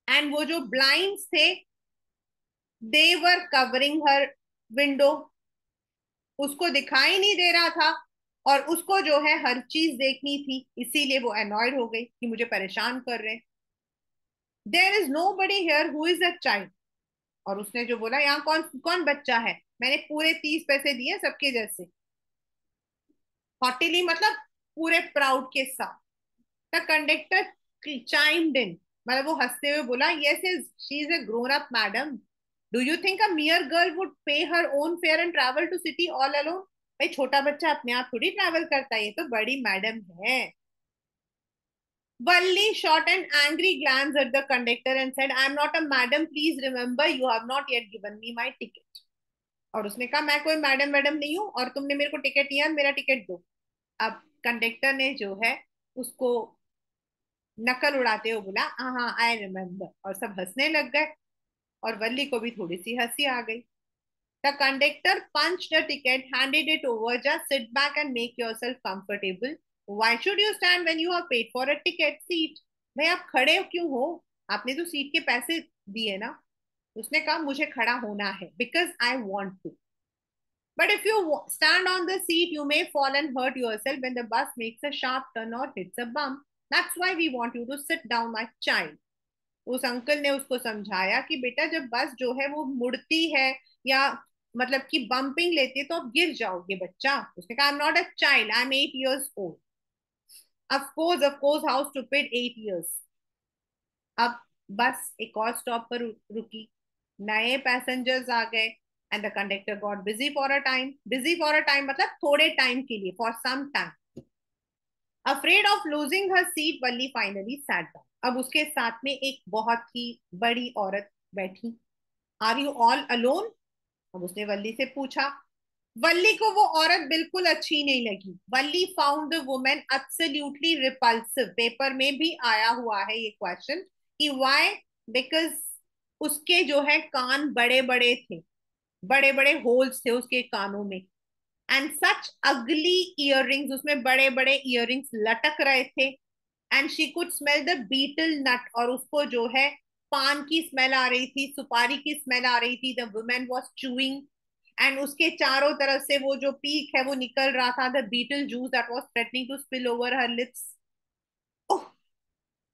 And वो जो ब्लाइंड्स थे दे वर कवरिंग हर विंडो, उसको दिखाई नहीं दे रहा था, और उसको जो है हर चीज देखनी थी, इसीलिए वो अनॉयड हो गई कि मुझे परेशान कर रहे हैं। There is nobody here who is a child. और उसने जो बोला, यहाँ कौन कौन बच्चा है, मैंने पूरे 30 पैसे दिए सबके जैसे, हॉटिली मतलब पूरे प्राउड के साथ। द कंडक्टर chimed in, मतलब वो हंसते हुए बोला, yes yes she is a grown up madam, do you think a mere girl would pay her own fare and travel to city all alone? भाई छोटा बच्चा अपने आप थोड़ी ट्रैवल करता है, ये तो बड़ी मैडम है। Valli shot an angry glance at the conductor and said, I am not a madam, please remember you have not yet given me my ticket. और उसने कहा, मैं कोई मैडम मैडम नहीं हूँ, और तुमने मेरे को टिकट दिया, मेरा टिकट दो। अब कंडक्टर ने जो है उसको नकल उड़ाते हुए बोला, हाँ हाँ आई रिमेम्बर, और सब हंसने लग गए, और वल्ली को भी थोड़ी सी हंसी आ गई। The conductor punched a ticket, handed it over, just sit back and make yourself comfortable. Why should you stand when you have paid for a ticket seat? भाई आप खड़े क्यों हो, आपने तो सीट के पैसे दिए ना। उसने कहा, मुझे खड़ा होना है because I want to, but if you stand on the seat you may fall and hurt yourself when the bus makes a sharp turn or hits a bump. That's why we want you to sit down, my child. उस uncle ने उसको समझाया कि बेटा जब बस जो है वो मुड़ती है, या मतलब कि बम्पिंग लेती है, तो आप गिर जाओगे बच्चा। उसने कहा, I am not a child, I am 8 years old. Of course how stupid 8 years. अब बस एक और स्टॉप पर रुकी, नए पैसेंजर्स आ गए, and the conductor got busy for a time. Busy for a time मतलब थोड़े टाइम के लिए, for some time. Afraid of losing her seat, Valli finally sat down. अब उसके साथ में एक बहुत ही बड़ी औरत बैठी। Are you all alone? अब उसने वल्ली से पूछा। वल्ली को वो औरत बिल्कुल अच्छी नहीं लगी। Valli found the women absolutely repulsive. Paper में भी आया हुआ है ये क्वेश्चन कि व्हाई, बिकॉज उसके जो है कान बड़े बड़े थे, बड़े बड़े होल्स थे उसके कानों में, एंड सच अगली इयररिंग्स, उसमें बड़े बड़े इयररिंग्स लटक रहे थे, and she could smell the betel nut, और उसको जो है पान की स्मेल आ रही थी, सुपारी की स्मेल आ रही थी। The women was chewing, and उसके चारों तरफ से वो जो पीक है वो निकल रहा था, the betel juice that was threatening to spill over her lips.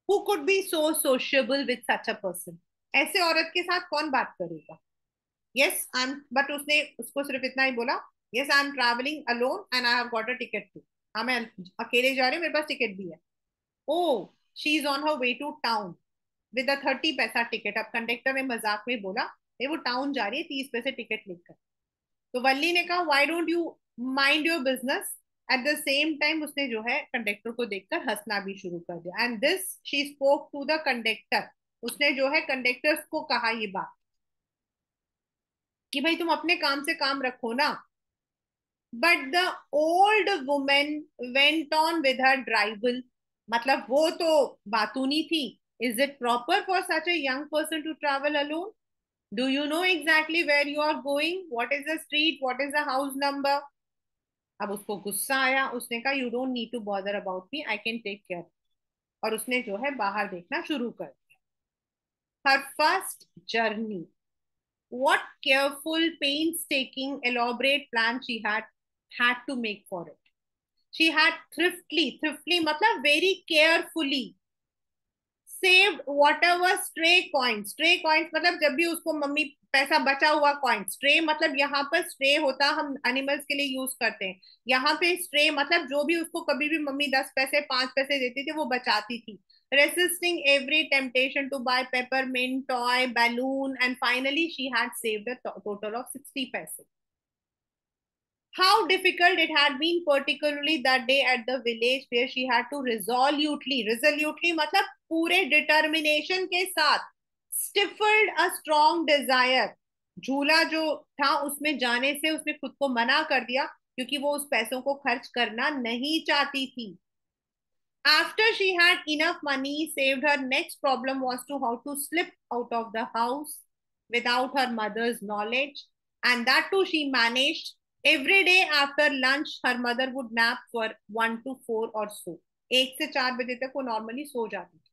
Who could be so sociable with such a person? ऐसे औरत के साथ कौन बात करेगा? यस आई एम, बट उसने उसको सिर्फ इतना ही बोला, yes I am travelling alone and I have got a ticket too. हाँ मैं अकेले जा रही हूँ, मेरे पास टिकट भी है। Oh, she is on her way to town with a 30 paisa ticket. अब कंडक्टर ने मजाक में बोला, ये वो टाउन जा रही है 30 पैसे टिकट लेकर। तो वल्ली ने कहा, why don't you mind your business? At the same time उसने जो है कंडक्टर को देखकर हंसना भी शुरू कर दिया, and this she spoke to the conductor. उसने जो है कंडक्टर को कहा ये बात कि भाई तुम अपने काम से काम रखो ना। But the old women went on with her drivel, मतलब वो तो बातूनी थी। Is it proper for such a young person to travel alone? Do you know exactly where you are going? What is the street? What is the house number? अब उसको गुस्सा आया, उसने कहा, you don't need to bother about me, I can take care. और उसने जो है बाहर देखना शुरू कर दिया। Her first journey, what careful, painstaking, elaborate plan she had to make for it. She had thriftily मतलब very carefully saved whatever stray coins मतलब जब भी उसको मम्मी पैसा बचा हुआ कॉइन, स्ट्रे मतलब यहाँ पर स्ट्रे होता हम एनिमल्स के लिए यूज करते हैं, यहाँ पे स्ट्रे मतलब जो भी उसको कभी भी मम्मी 10 पैसे 5 पैसे देती थी वो बचाती थी। Resisting every temptation to buy peppermint toy balloon, and finally she had saved a total of 60 paise. How difficult it had been, particularly that day at the village where she had to resolutely मतलब पूरे determination के साथ, stifled a strong desire, झूला जो था उसमें जाने से उसने खुद को मना कर दिया, क्योंकि वो उस पैसों को खर्च करना नहीं चाहती थी। After she had enough money saved, her next problem was to how to slip out of the house without her mother's knowledge. And that too she managed. Every day after lunch, her mother would nap for 1 to 4 or so. 1 से 4 बजे तक वो normally सो जाती थी।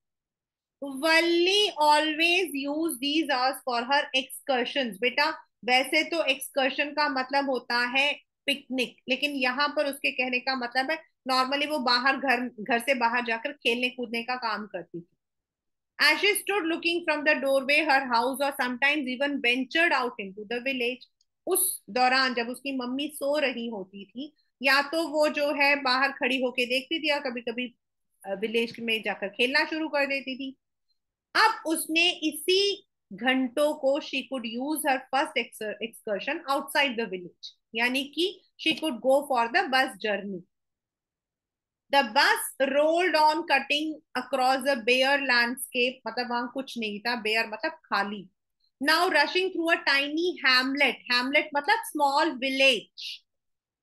Valli always use these hours for her excursions. बेटा वैसे तो एक्सकर्शन का मतलब होता है पिकनिक, लेकिन यहाँ पर उसके कहने का मतलब है नॉर्मली वो बाहर घर घर से बाहर जाकर खेलने कूदने का काम करती थी। As she stood looking from the doorway, her house, or sometimes even ventured out into the village, उस दौरान जब उसकी मम्मी सो रही होती थी, या तो वो जो है बाहर खड़ी होके देखती थी, या कभी कभी विलेज में जाकर खेलना शुरू कर देती थी। अब उसने इसी घंटों को she could use her first excursion outside the village, यानी कि she could go for the bus journey. The bus rolled on cutting across a bare landscape, मतलब वहां कुछ नहीं था, बेयर मतलब खाली। Now rushing through a tiny hamlet, hamlet मतलब स्मॉल विलेज,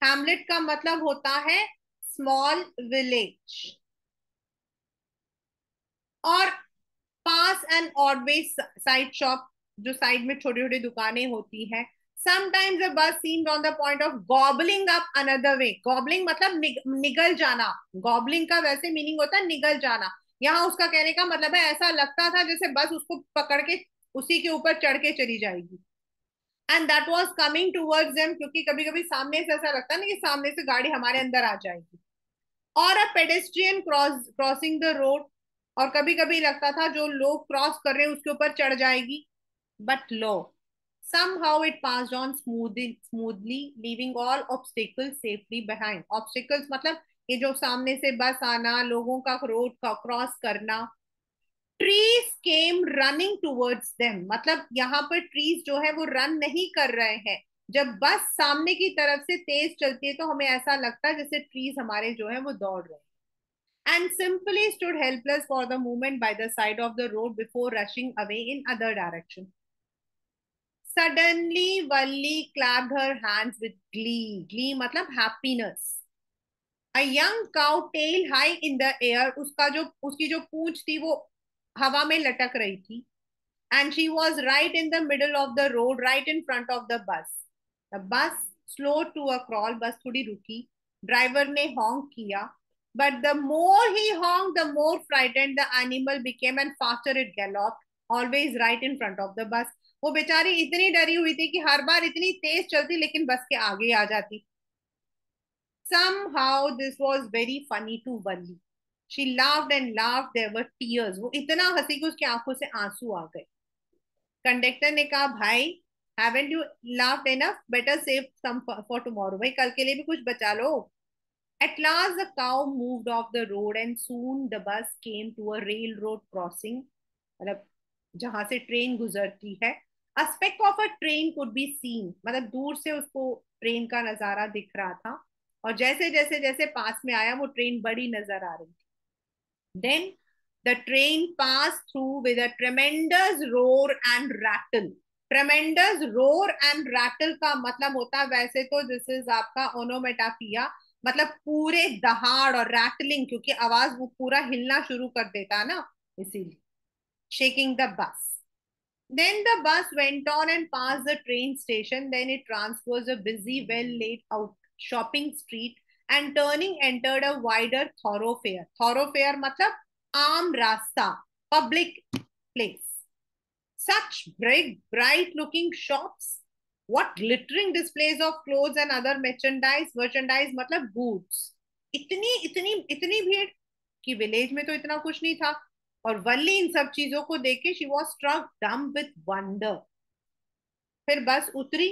हैमलेट का मतलब होता है स्मॉल विलेज। और पास एंड ऑलवेज साइड शॉप, जो साइड में छोटी छोटी दुकानें होती हैं। Sometimes the bus seemed on the point of gobbling up another way, gobbling मतलब निगल जाना। गॉबलिंग का वैसे मीनिंग होता है निगल जाना, यहाँ उसका कहने का मतलब है ऐसा लगता था जैसे बस उसको पकड़ के उसी के ऊपर चढ़ के चली जाएगी। And that was coming towards them, क्योंकि कभी कभी सामने से ऐसा लगता है ना कि सामने से गाड़ी हमारे अंदर आ जाएगी। और अ पेडेस्ट्रियन क्रॉसिंग द रोड, और कभी कभी लगता था जो लोग क्रॉस कर रहे हैं उसके ऊपर चढ़ जाएगी। But low, somehow it passed on smoothly, leaving all obstacles safely behind. Obstacles मतलब ये जो सामने से बस आना, लोगों का रोड का क्रॉस करना। Trees came running towards them, मतलब यहाँ पर ट्रीज जो है वो रन नहीं कर रहे हैं। जब बस सामने की तरफ से तेज चलती है तो हमें ऐसा लगता है जैसे ट्रीज हमारे जो है वो दौड़ रहे हैं। And simply stood helpless for the moment by the side of the road before rushing away in other direction. Suddenly, Valli clapped her hands with glee. Glee मतलब happiness. A young cow tail high in the air. उसका जो उसकी जो पूंछ थी वो हवा में लटक रही थी. And she was right in the middle of the road, right in front of the bus. The bus slowed to a crawl. बस थोड़ी रुकी. ड्राइवर ने हॉन्क किया. But the more he honked, the more frightened the animal became, and faster it galloped, always right in front of the bus. वो बेचारी इतनी डरी हुई थी कि हर बार इतनी तेज चलती लेकिन बस के आगे आ जाती। Somehow this was very funny to Valli. She laughed and laughed. There were tears. वो इतना हंसी कि उसकी आंखों से आंसू आ गए। कंडक्टर ने कहा, भाई haven't you laughed enough? Better save some for tomorrow. भाई कल के लिए भी कुछ बचा लो। At last the cow moved off the road and soon the bus came to a railroad crossing, मतलब जहां से ट्रेन गुजरती है। A speck of a train could be seen, मतलब दूर से उसको ट्रेन का नजारा दिख रहा था। और जैसे जैसे जैसे पास में आया वो ट्रेन बड़ी नजर आ रही थी। Then the train passed through with a tremendous roar and rattle. Tremendous roar and rattle का मतलब होता है वैसे तो दिस इज आपका ओनोमेटापिया, मतलब पूरे दहाड़, और रैटलिंग क्योंकि आवाज वो पूरा हिलना शुरू कर देता है ना, इसीलिए shaking the bus. Then the bus went on and passed the train station. Then it transversed a busy, well laid out shopping street and turning entered a wider thoroughfare. Thoroughfare मतलब आम रास्ता, public place. Such bright, bright looking shops. What glittering displays of clothes and other merchandise. Merchandise मतलब goods. इतनी इतनी इतनी भीड़ कि village में तो इतना कुछ नहीं था। और वल्ली इन सब चीजों को देख के she was struck dumb with wonder. फिर बस उतरी।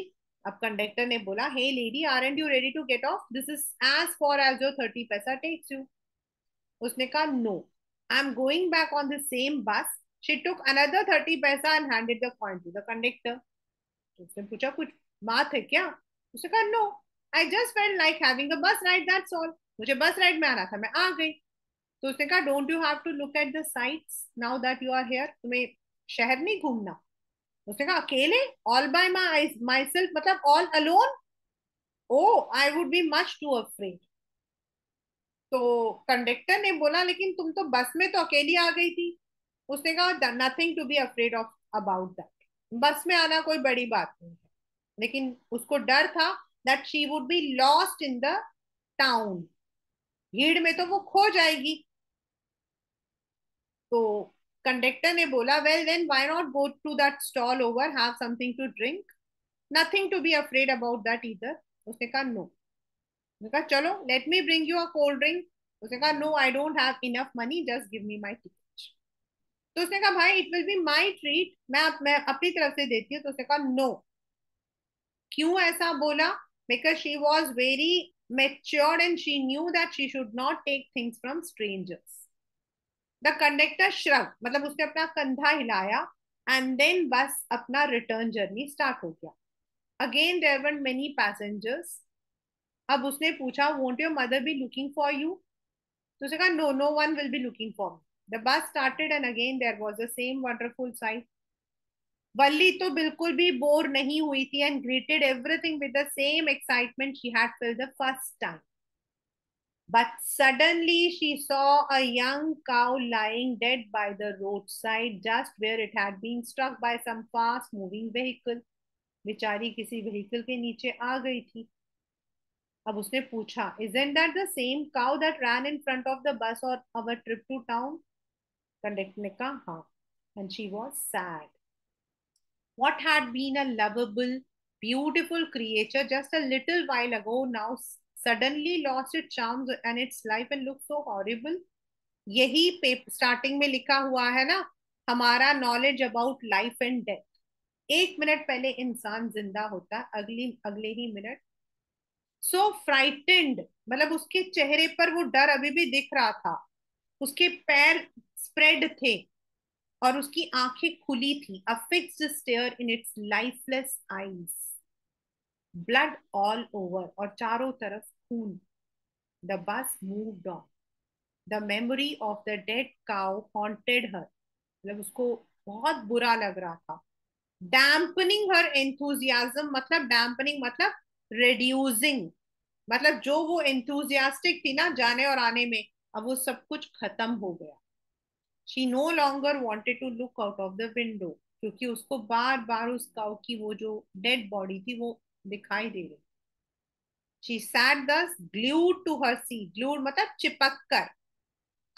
अब कंडक्टर ने बोला, hey lady, aren't you ready to get off? This is as far as your 30 paisa takes you. उसने कहा, no, I am going back on the same bus. She took another 30 paisa and handed the coin to the conductor. उसने पूछा, कुछ बात है क्या? उसने कहा, no, I just felt like having a bus ride, that's all. मुझे बस राइड में आना था, मैं आ गई। तो उसने कहा, don't you have to look at the sights now that you are here? तुम्हें शहर नहीं घूमना? उसने कहा, अकेले? ऑल बाय माई सेल्फ मतलब all alone? Oh, I would be much too afraid. तो कंडक्टर ने बोला, लेकिन तुम तो बस में तो अकेली आ गई थी। उसने कहा, nothing to be afraid of about that, bus में आना कोई बड़ी बात नहीं है। लेकिन उसको डर था that she would be lost in the town, भीड़ में तो वो खो जाएगी। तो कंडक्टर ने बोला, well then why not go to that stall over, have something to drink, nothing to be afraid about that either. उसने कहा नो। उसने कहा चलो let me bring you a cold drink. उसने कहा no I don't have enough money, just give me my ticket. तो उसने कहा भाई it will be my treat, मैं अपनी तरफ से देती हूँ। तो उसने कहा नो। क्यों ऐसा बोला? Because she was very matured and she knew that she should not take things from strangers. The conductor shrug, मतलब उसने अपना कंधा हिलाया, एंड देन बस अपना रिटर्न जर्नी स्टार्ट हो गया। Again there were many passengers. अब उसने पूछा, won't your mother be looking for you? तो उसने कहा no, no one will be looking for me. The bus started and again there was the same wonderful sight. Valli तो बिल्कुल भी bore नहीं हुई थी and greeted everything with the same excitement she had feel the first time. But suddenly she saw a young cow lying dead by the roadside, just where it had been struck by some fast moving vehicle. बेचारी किसी vehicle के नीचे आ गई थी। अब उसने पूछा, isn't that the same cow that ran in front of the bus or our trip to town? Conductor ने कहा हाँ। And she was sad. What had been a lovable, beautiful creature just a little while ago now suddenly lost its charms and its life and looked so horrible. यही starting में लिखा हुआ है ना, हमारा knowledge about life and death. एक minute पहले इंसान जिंदा होता है, अगले ही मिनट सो फ्राइटेंड, मतलब उसके चेहरे पर वो डर अभी भी दिख रहा था। उसके पैर स्प्रेड थे और उसकी आंखें खुली थी। A fixed stare in its lifeless eyes, blood all over, और चारों तरफ खून। The bus moved on. The memory of the dead cow haunted her, मतलब उसको बहुत बुरा लग रहा था। डैम्पनिंग हर एंथुजियाज्म, मतलब डैम्पनिंग मतलब रिड्यूसिंग, मतलब जो वो एंथुजियास्टिक थी ना जाने और आने में, अब वो सब कुछ खत्म हो गया। She no longer wanted to look out of the window, क्योंकि उसको बार बार उस काऊ की वो जो डेड बॉडी थी वो दिखाई दे रही। She sat thus glued to her seat, glued मतलब चिपक कर,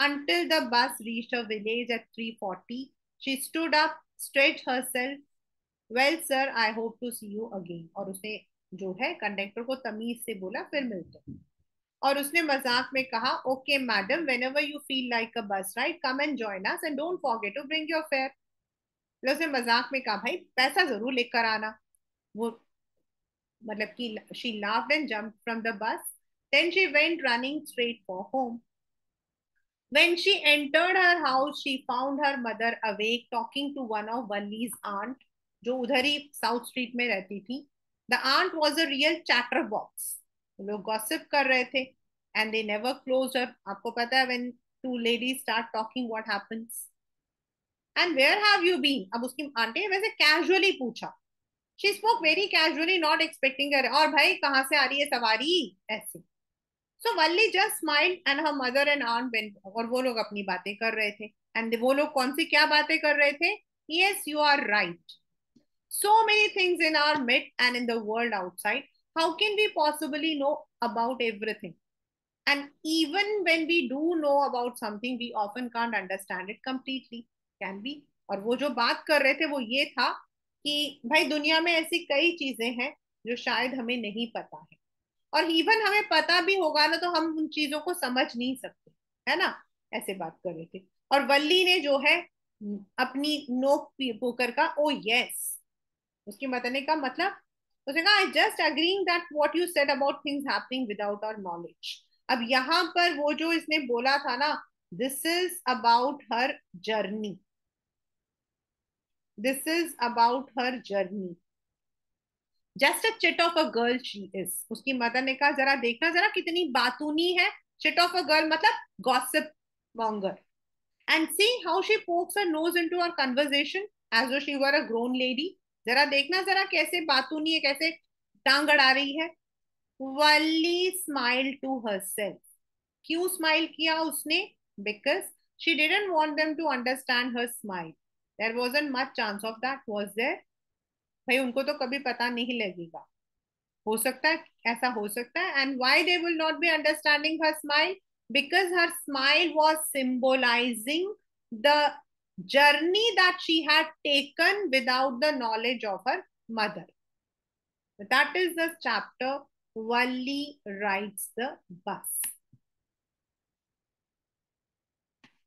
until the bus reached a village at 3:40. She stood up, stretched herself. Well, sir, I hope to see you again. और उसने जो है कंडक्टर को तमीज से बोला फिर मिलते हैं। और उसने मजाक में कहा, okay madam, whenever you feel like a bus ride come and join us and don't forget to bring your fare. मतलब उसने मजाक में कहा, भाई पैसा जरूर लेकर आना। वो मतलब कि she laughed and jumped from the bus. Then she went running straight for home. When she entered her house, she found her mother awake, talking to one of Valli's aunt, जो उधर ही साउथ स्ट्रीट में रहती थी। The aunt was a real chatterbox. लोग gossip कर रहे थे, and they never closed up. आपको पता है when two ladies start talking, what happens? And where have you been? अब उसकी आंटी ने वैसे कैजुअली पूछा। She spoke very casually, not expecting her. और भाई कहाँ से आ रही है सवारी, ऐसे। So Valli just smiled and her mother and aunt went, और वो लोग अपनी बातें कर रहे थे। एंड वो लोग कौन सी क्या बातें कर रहे थे? Yes you are right, so many things in our mid and in the world outside, how can we possibly know about everything, and even when we do know about something we often can't understand it completely, can be. और वो जो बात कर रहे थे वो ये था कि भाई दुनिया में ऐसी कई चीजें हैं जो शायद हमें नहीं पता है, और इवन हमें पता भी होगा ना तो हम उन चीजों को समझ नहीं सकते, है ना। ऐसे बात कर रहे थे। और वल्ली ने जो है अपनी नोक पोकर का ओ यस, उसकी मतने का मतलब, उसने कहा I just agreeing that what you said about things happening without our knowledge. अब यहाँ पर वो जो इसने बोला था ना, this is about her journey, this is about her journey, just a chit of a girl she is. उसकी मदर ने कहा जरा देखना जरा कितनी बातूनी है। चिट ऑफ अ गर्ल मतलब gossipmonger. And see how she pokes her nose into our conversation as दो she were a grown lady. जरा देखना जरा कैसे बातूनी है, कैसे टांग अड़ा रही है। Valli smile to herself. क्यों स्माइल किया उसने? Because she didn't want them to understand her smile. There wasn't much chance of that, was there? भाई उनको तो कभी पता नहीं लगेगा। हो सकता है, ऐसा हो सकता है। And why they will not be understanding her smile? Because her smile was symbolising the journey that she had taken without the knowledge of her mother. That is the chapter Valli rides the bus.